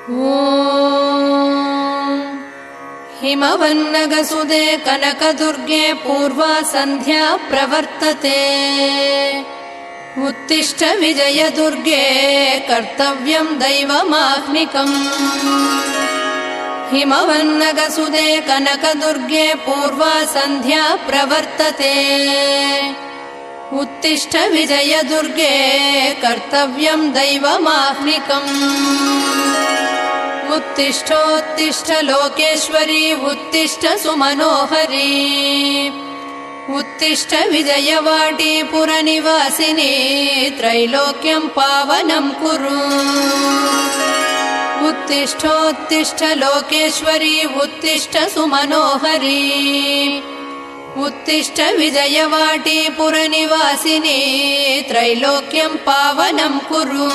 ॐ हिमवन्नगसुदे कनकदुर्गे पूर्वा सन्ध्या प्रवर्तते। उत्तिष्ठ विजयदुर्गे कर्तव्यं दैवमाह्निकम्। हिमवन्नगसुदे कनकदुर्गे पूर्वा सन्ध्या प्रवर्तते। उत्तिष्ठ विजयदुर्गे कर्तव्यं दैवमाह्निकम्। उत्तिष्ठोत्तिष्ठ लोकेश्वरी उत्तिष्ठ सुमनोहरी। उत्तिष्ठ विजयवाटी पुरनिवासिनी त्रैलोक्यं पावनं कुरु। उत्तिष्ठोत्तिष्ठ लोकेश्वरी उत्तिष्ठ सुमनोहरी। उत्तिष्ठ विजयवाटी पुरनिवासिनी त्रैलोक्यं पावनं कुरु।